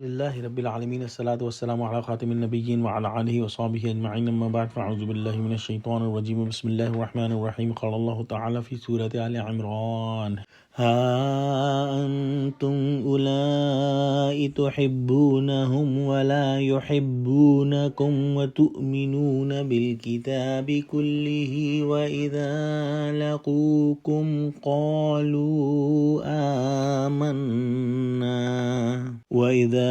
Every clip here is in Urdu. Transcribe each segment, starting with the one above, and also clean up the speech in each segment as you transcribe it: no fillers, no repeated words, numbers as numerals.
للہ رب العالمین الصلاۃ والسلام علی خاتم النبیین وعلی آلہ وصحبہ اجمعین اما بعد فاعوذ باللہ من الشیطان الرجیم بسم اللہ الرحمن الرحیم قال اللہ تعالی فی سورۃ آل عمران ہا انتم اولائی تحبونہم ولا یحبونکم وتؤمنون بالکتاب کلہ وإذا لقوکم قالوا آمنا وَإِذَا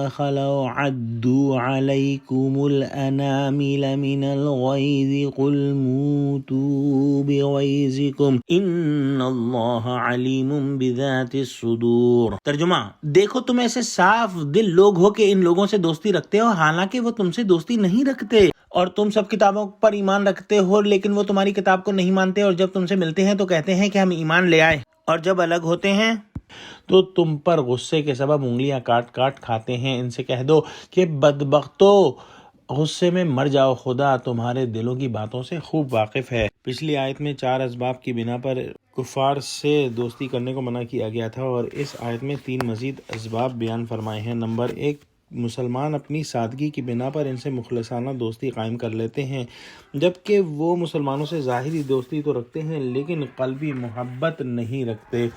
خَلَوْا عَدُّوا عَلَيْكُمُ الْأَنَامِلَ مِنَ الْغَيْظِ قُلْ مُوتُوا بِغَيْظِكُمْ إِنَّ اللَّهَ عَلِيمٌ بِذَاتِ الصُّدُورِ۔ ترجمہ: دیکھو تم ایسے صاف دل لوگ ہو کہ ان لوگوں سے دوستی رکھتے ہو حالانکہ وہ تم سے دوستی نہیں رکھتے، اور تم سب کتابوں پر ایمان رکھتے ہو لیکن وہ تمہاری کتاب کو نہیں مانتے، اور جب تم سے ملتے ہیں تو کہتے ہیں کہ ہم ایمان لے آئے، اور جب الگ ہوتے ہیں تو تم پر غصے کے سبب انگلیاں کاٹ کاٹ کھاتے ہیں۔ ان سے کہہ دو کہ بدبختو غصے میں مر جاؤ، خدا تمہارے دلوں کی باتوں سے خوب واقف ہے۔ پچھلی آیت میں 4 اسباب کی بنا پر کفار سے دوستی کرنے کو منع کیا گیا تھا، اور اس آیت میں 3 مزید اسباب بیان فرمائے ہیں۔ نمبر 1، مسلمان اپنی سادگی کی بنا پر ان سے مخلصانہ دوستی قائم کر لیتے ہیں، جبکہ وہ مسلمانوں سے ظاہری دوستی تو رکھتے ہیں لیکن قلبی محبت نہیں رکھتے۔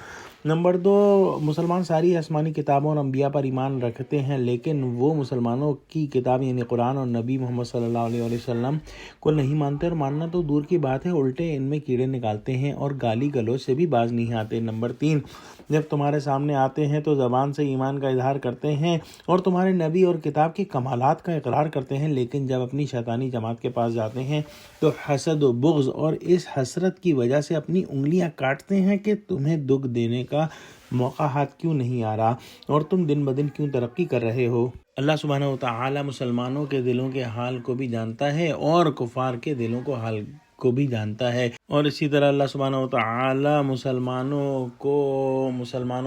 نمبر 2، مسلمان ساری آسمانی کتابوں اور انبیاء پر ایمان رکھتے ہیں لیکن وہ مسلمانوں کی کتاب یعنی قرآن اور نبی محمد صلی اللہ علیہ وسلم کو نہیں مانتے، اور ماننا تو دور کی بات ہے الٹے ان میں کیڑے نکالتے ہیں اور گالی گلوچ سے بھی باز نہیں آتے۔ نمبر 3، جب تمہارے سامنے آتے ہیں تو زبان سے ایمان کا اظہار کرتے ہیں اور تمہارے نبی اور کتاب کے کمالات کا اقرار کرتے ہیں، لیکن جب اپنی شیطانی جماعت کے پاس جاتے ہیں تو حسد و بغض اور اس حسرت کی وجہ سے اپنی انگلیاں کاٹتے ہیں کہ تمہیں دکھ دینے کا موقع ہاتھ کیوں نہیں آ رہا اور تم دن بدن کیوں ترقی کر رہے ہو۔ اللہ سبحانہ وتعالی مسلمانوں کے دلوں کے حال کو بھی جانتا ہے اور کفار کے دلوں کو حال کو بھی جانتا ہے، اور اسی طرح اللہ سبحانہ وتعالی مسلمانوں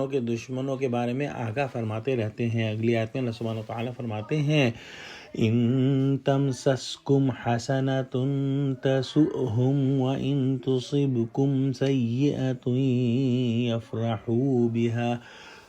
کے دشمنوں کے بارے میں آگاہ فرماتے رہتے ہیں۔ اگلی آیت میں اللہ سبحانہ وتعالی فرماتے ہیں ان تمسسکم حسنۃ تسؤہم وان تصبکم سیئۃ یفرحوا بها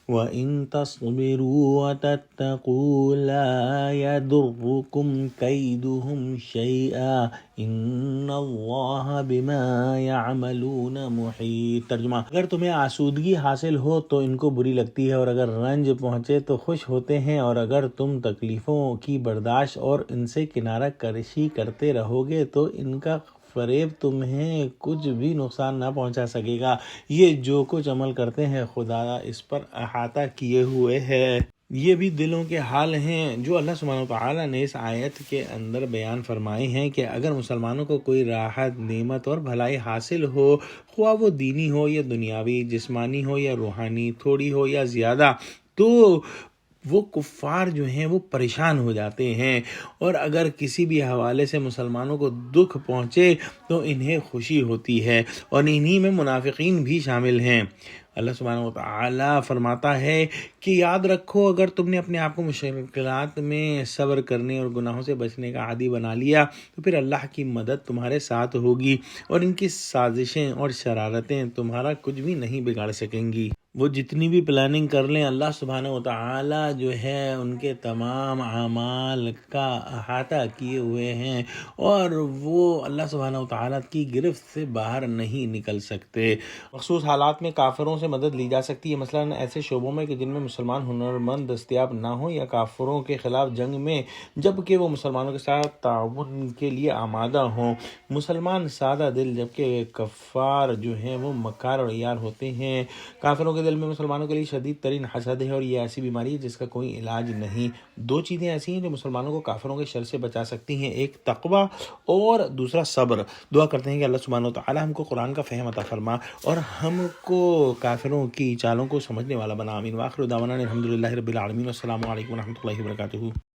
وَإِن تَصْبِرُوا وَتَتَّقُوا لَا يَضُرُّكُمْ كَيْدُهُمْ شَيْئًا إِنَّ اللَّهَ بِمَا يَعْمَلُونَ مُحِيطٌ۔ ترجمہ: اگر تمہیں آسودگی حاصل ہو تو ان کو بری لگتی ہے، اور اگر رنج پہنچے تو خوش ہوتے ہیں، اور اگر تم تکلیفوں کی برداشت اور ان سے کنارہ کشی کرتے رہو گے تو ان کا فریب تمہیں کچھ بھی نقصان نہ پہنچا سکے گا۔ یہ جو کچھ عمل کرتے ہیں خدا اس پر احاطہ کیے ہوئے ہے۔ یہ بھی دلوں کے حال ہیں جو اللہ سبحانہ وتعالی نے اس آیت کے اندر بیان فرمائے ہیں کہ اگر مسلمانوں کو کوئی راحت، نعمت اور بھلائی حاصل ہو، خواہ وہ دینی ہو یا دنیاوی، جسمانی ہو یا روحانی، تھوڑی ہو یا زیادہ، تو وہ کفار جو ہیں وہ پریشان ہو جاتے ہیں، اور اگر کسی بھی حوالے سے مسلمانوں کو دکھ پہنچے تو انہیں خوشی ہوتی ہے، اور انہی میں منافقین بھی شامل ہیں۔ اللہ سبحانہ وتعالی فرماتا ہے کہ یاد رکھو اگر تم نے اپنے آپ کو مشکلات میں صبر کرنے اور گناہوں سے بچنے کا عادی بنا لیا تو پھر اللہ کی مدد تمہارے ساتھ ہوگی، اور ان کی سازشیں اور شرارتیں تمہارا کچھ بھی نہیں بگاڑ سکیں گی۔ وہ جتنی بھی پلاننگ کر لیں اللہ سبحانہ وتعالی جو ہے ان کے تمام اعمال کا احاطہ کیے ہوئے ہیں، اور وہ اللہ سبحانہ وتعالی کی گرفت سے باہر نہیں نکل سکتے۔ مخصوص حالات میں کافروں سے مدد لی جا سکتی ہے، مثلا ایسے شعبوں میں کہ جن میں مسلمان ہنرمند دستیاب نہ ہوں یا کافروں کے خلاف جنگ میں جبکہ وہ مسلمانوں کے ساتھ تعاون کے لیے آمادہ ہوں۔ مسلمان سادہ دل جبکہ کفار جو ہیں وہ مکار اور عیار ہوتے ہیں۔ کافروں کے دل میں مسلمانوں کے لیے شدید ترین حسد ہے، اور یہ ایسی بیماری ہے جس کا کوئی علاج نہیں۔ 2 چیزیں ایسی ہیں جو مسلمانوں کو کافروں کے شر سے بچا سکتی ہیں، ایک تقوی اور دوسرا صبر۔ دعا کرتے ہیں کہ اللہ سبحانہ وتعالی ہم کو قرآن کا فہم عطا فرما اور ہم کو کافروں کی چالوں کو سمجھنے والا بنا۔ آمین۔ وآخر دعوانا الحمدللہ رب العالمین، والسلام علیکم ورحمۃ اللہ وبرکاتہ۔